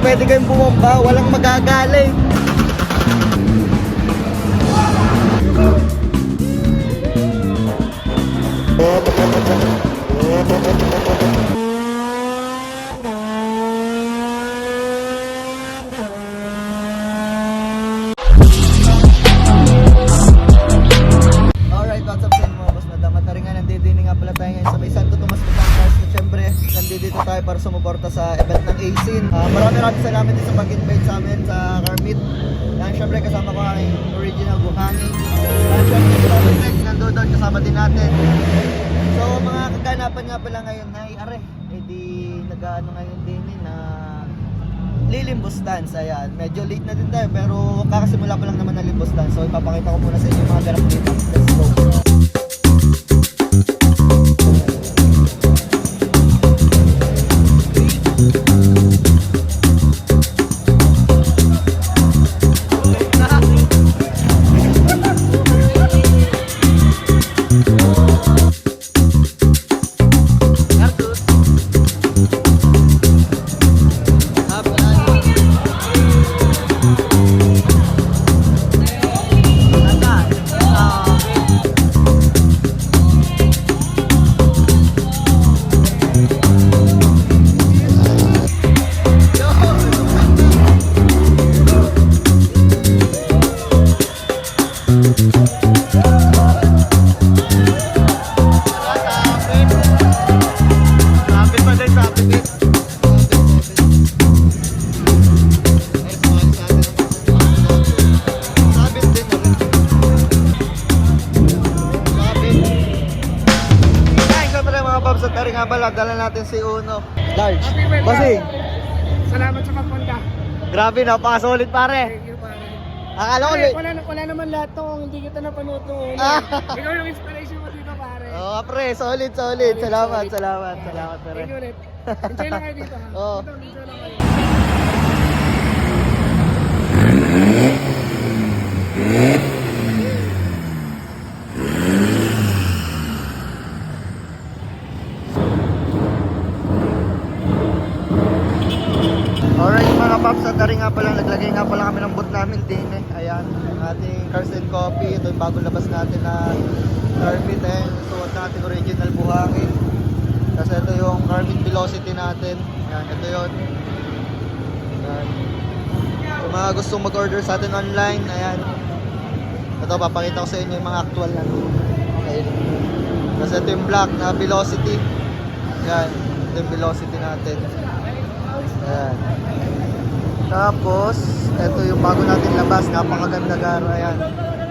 pwede kayong bumamba, walang magagaling. Alright, what's up sa inyo mga boss madam? Matari nga, nandito nga pala tayo ngayon sa may Santo Tomas, Batangas. At syempre, nandito tayo para sumuporta sa event ng ASIN. Maraming salamat din sa pag-invite sa amin sa Carmit. Yan, syempre kasama ko ang original Buhangin. Yan, syempre si Robert Rex, nandun doon, kasama din natin. So, mga kaganapan nga pala ngayon, ay are, di nag-ano ngayon din na Limbus Dance. Ayan, medyo late na din tayo pero kakasimula pa lang naman ng Limbus Dance. So, ipapakita ko muna sa inyo yung mga ganap dito. Let's go! Nga pala, dala natin si Uno. Large. Bossing. Salamat sa pagpunta. Grabe, napaka-solid pare. Thank you, pare. Akala ko Wala naman lahat to kung hindi kita napanood nung una. Ikaw yung inspiration mo dito, pare. Oo, pre, solid. Salamat pare. Thank you ulit. Enjoy lang kayo dito, ha? Oo. Dito, enjoy lang kayo. Alright mga paps, at nga pala, naglagay nga pala kami ng boot namin din eh. Ayan, ating Cars and Coffee. Ito yung bagong labas natin na Carmit eh. Suot natin original Buhangin. Tapos ito yung Carmit Velocity natin. Ayan, ito yun. Ayan. Kung mga gustong mag-order sa atin online, ayan. Ito, papakita ko sa inyo yung mga actual na. Okay. Tapos ito yung black na Velocity. Ayan, ito yung Velocity natin. Ayan. Tapos, ito yung bago natin labas. Napakaganda gar. Ayan.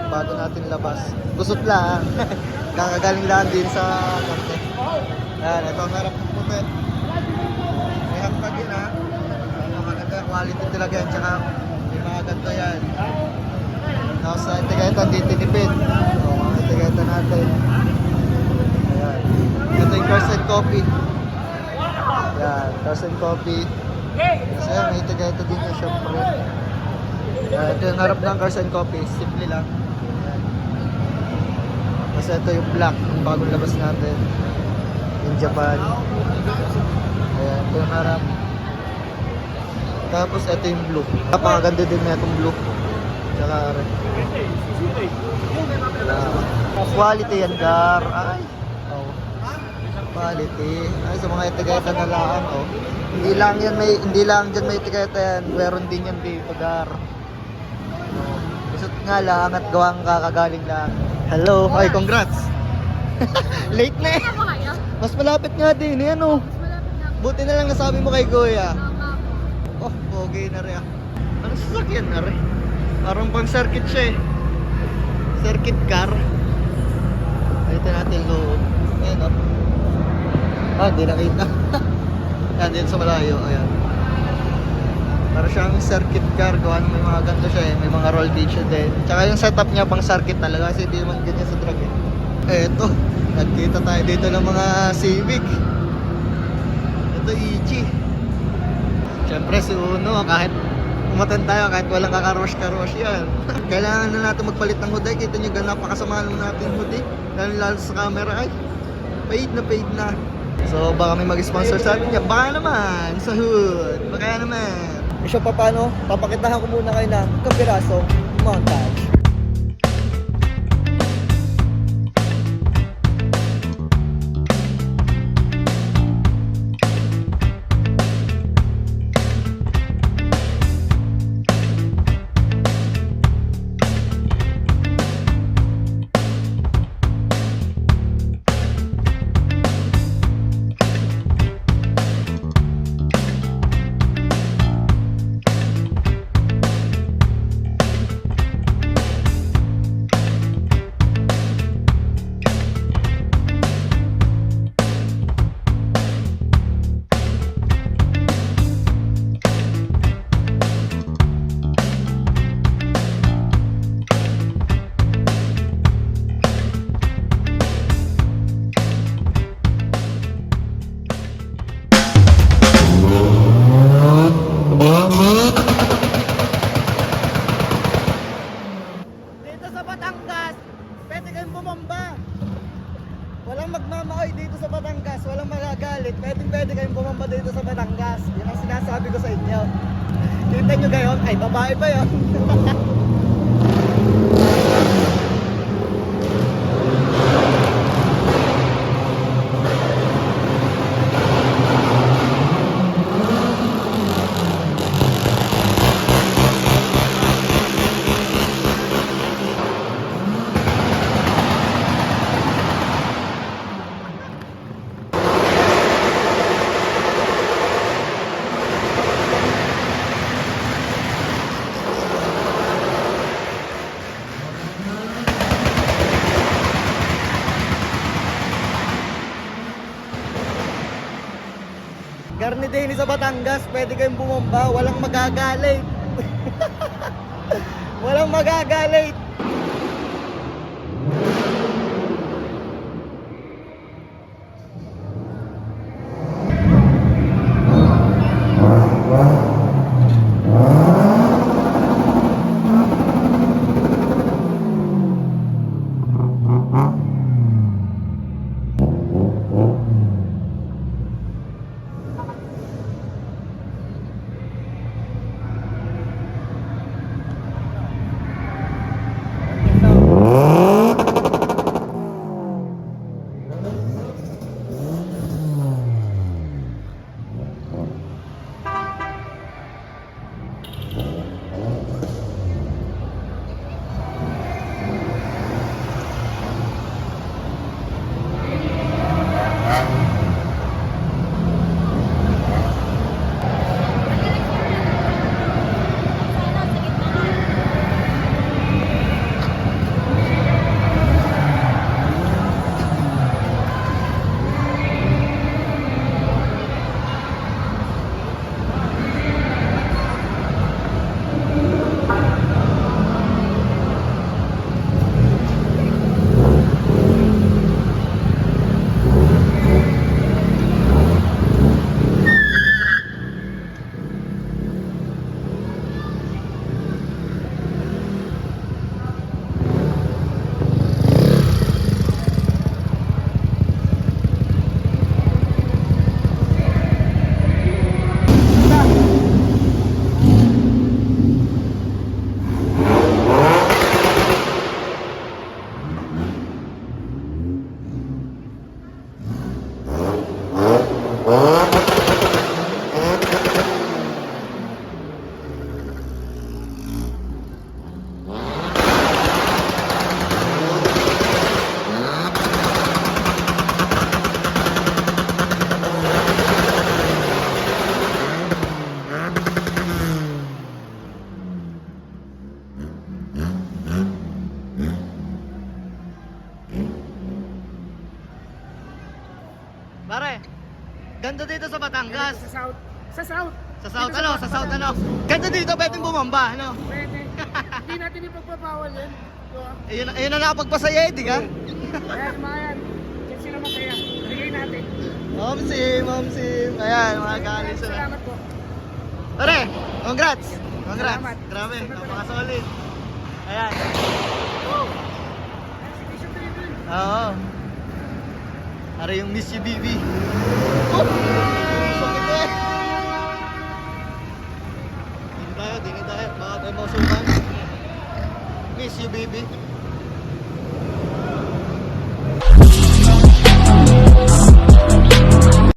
Bago natin labas. Gusot lang. Kakagaling lang din sa kante. Ayan. Ito ang harap ng puti. May hangtag yun ha. Napakaganda. Quality talaga yan. Tsaka may mga ganito yan. Tapos sa etiketa hindi tinipid. So, mga etiketa natin. Ayan. Ito yung Cars and Coffee. Ayan. Cars and Coffee. Kasi may tagayto din na syempre. Ito yung harap ng Cars and Coffee. Simple lang. Kasi ito yung black, yung bagong labas natin in Japan. Ayan, ito yung harap. Tapos ito yung blue. Napakaganda din na itong blue. Tsaka quality yan gar. Ay, oh. Quality. Ay, sa mga tagayto na lang, oh. Hindi lang dyan may etiketa yan. Meron din yan dito, gar. Isot nga lang at gawang kakagaling lang. Hello. Ay, congrats. Late na eh. Mas malapit nga din. Yan o. Buti na lang nasabi mo kay Goya. Oh, okay na rin. Ano sasakyan na rin? Parang pang circuit siya eh. Circuit car. Ito natin loob. Ayan o. Ah, hindi nakita. Yan din sa malayo, ayan. Para siyang circuit car, gawa may mga ganito siya eh, may mga roll cage siya din. Tsaka yung setup niya pang circuit talaga kasi hindi naman ganyan sa drag eh. Eto, nagkita tayo dito ng mga Civic. Ito EG. Siyempre si Uno, kahit umatan tayo, kahit walang kakarush yan. Kailangan na natin magpalit ng hood. Kita nyo ganun, napakasama naman natin hood eh. Lalo sa camera ay, paid na. So baka may mag-sponsor sa atin dyan. Baka naman sa hood. Baka naman. E siya pa paano, papakitahan ko muna kayo ng kapirasong montage. Dito sa Batangas, pwede kayong bumamba. Walang magmamaoy dito sa Batangas, walang magagalit. Pwede kayong bumamba dito sa Batangas. Yan ang sinasabi ko sa inyo. Kita nyo gayon, ay babae pa yun. Garni din sa Batangas, pwede kayong bumamba, walang magagalit. Walang magagalit. Pare, ganda dito sa Batangas. Sa South. Sa South. Sa South Dito ano? Sa South ano? Ganda dito, pwedeng bumamba, ano? Pwede. Hindi natin ipagpapawal yun. Diba? Ayun na nakapagpasaya, di ka? Ayan, mga yan. Diyan sila masaya. Bigay natin. Ma'am Sim. Ayan, mga galing sila. Salamat po. Pare, congrats! Congrats! Salamat. Grabe, napaka-solid. Ayan. Exhibition driven. Oo. Para yung Miss You BB. Oh! Sakit eh! baby.